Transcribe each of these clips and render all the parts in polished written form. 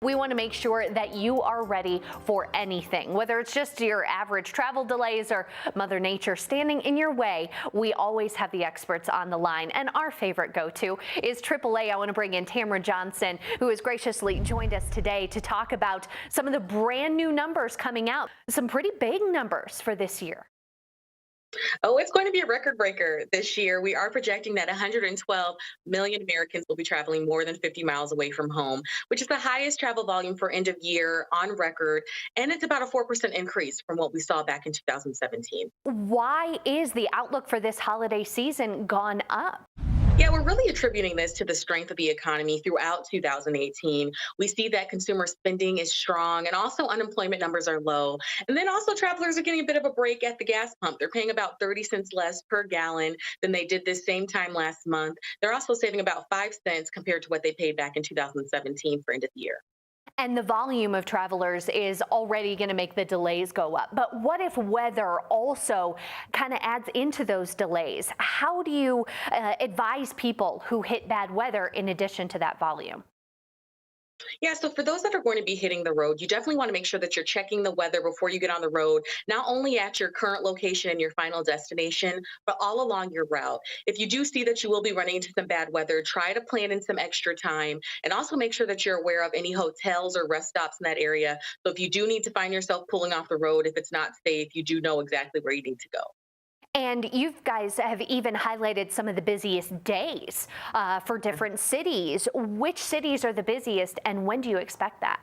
We want to make sure that you are ready for anything, whether it's just your average travel delays or Mother Nature standing in your way. We always have the experts on the line, and our favorite go-to is AAA. I want to bring in Tamara Johnson, who has graciously joined us today to talk about some of the brand new numbers coming out, some pretty big numbers for this year. Oh, it's going to be a record breaker this year. We are projecting that 112 million Americans will be traveling more than 50 miles away from home, which is the highest travel volume for end of year on record. And it's about a 4% increase from what we saw back in 2017. Why is the outlook for this holiday season gone up? Yeah, we're really attributing this to the strength of the economy throughout 2018. We see that consumer spending is strong and also unemployment numbers are low. And then also travelers are getting a bit of a break at the gas pump. They're paying about 30 cents less per gallon than they did this same time last month. They're also saving about 5 cents compared to what they paid back in 2017 for end of the year. And the volume of travelers is already going to make the delays go up. But what if weather also kind of adds into those delays? How do you advise people who hit bad weather in addition to that volume? Yeah, so for those that are going to be hitting the road, you definitely want to make sure that you're checking the weather before you get on the road, not only at your current location and your final destination, but all along your route. If you do see that you will be running into some bad weather, try to plan in some extra time and also make sure that you're aware of any hotels or rest stops in that area. So if you do need to find yourself pulling off the road, if it's not safe, you do know exactly where you need to go. And you guys have even highlighted some of the busiest days for different cities. Which cities are the busiest, and when do you expect that?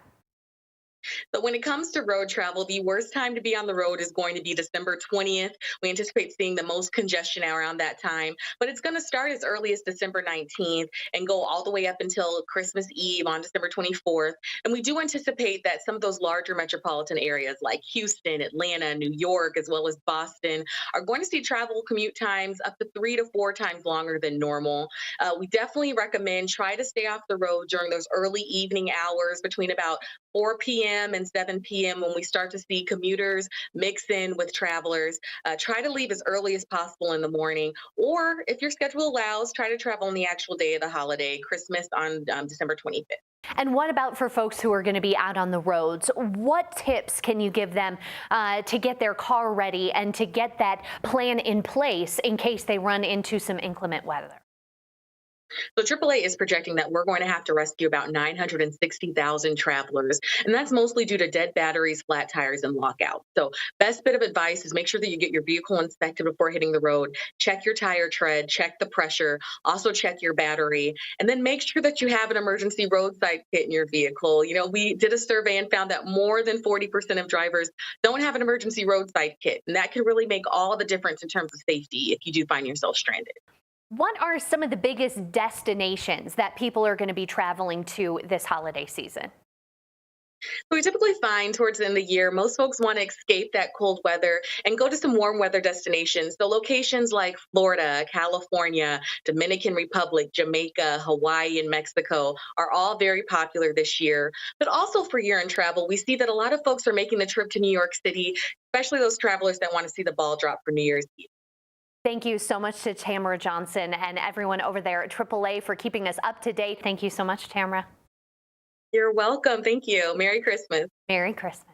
But when it comes to road travel, the worst time to be on the road is going to be December 20th. We anticipate seeing the most congestion around that time, but it's going to start as early as December 19th and go all the way up until Christmas Eve on December 24th. And we do anticipate that some of those larger metropolitan areas like Houston, Atlanta, New York, as well as Boston are going to see travel commute times up to 3 to 4 times longer than normal. We definitely recommend try to stay off the road during those early evening hours between about 4 p.m. and 7 p.m. when we start to see commuters mix in with travelers. Try to leave as early as possible in the morning, or if your schedule allows, try to travel on the actual day of the holiday, Christmas on December 25th. And what about for folks who are going to be out on the roads? What tips can you give them to get their car ready and to get that plan in place in case they run into some inclement weather? So AAA is projecting that we're going to have to rescue about 960,000 travelers, and that's mostly due to dead batteries, flat tires, and lockouts. So best bit of advice is make sure that you get your vehicle inspected before hitting the road. Check your tire tread, check the pressure, also check your battery, and then make sure that you have an emergency roadside kit in your vehicle. You know, we did a survey and found that more than 40% of drivers don't have an emergency roadside kit, and that can really make all the difference in terms of safety if you do find yourself stranded. What are some of the biggest destinations that people are going to be traveling to this holiday season? So we typically find towards the end of the year, most folks want to escape that cold weather and go to some warm weather destinations. So locations like Florida, California, Dominican Republic, Jamaica, Hawaii, and Mexico are all very popular this year. But also for year-end travel, we see that a lot of folks are making the trip to New York City, especially those travelers that want to see the ball drop for New Year's Eve. Thank you so much to Tamara Johnson and everyone over there at AAA for keeping us up to date. Thank you so much, Tamara. You're welcome. Thank you. Merry Christmas. Merry Christmas.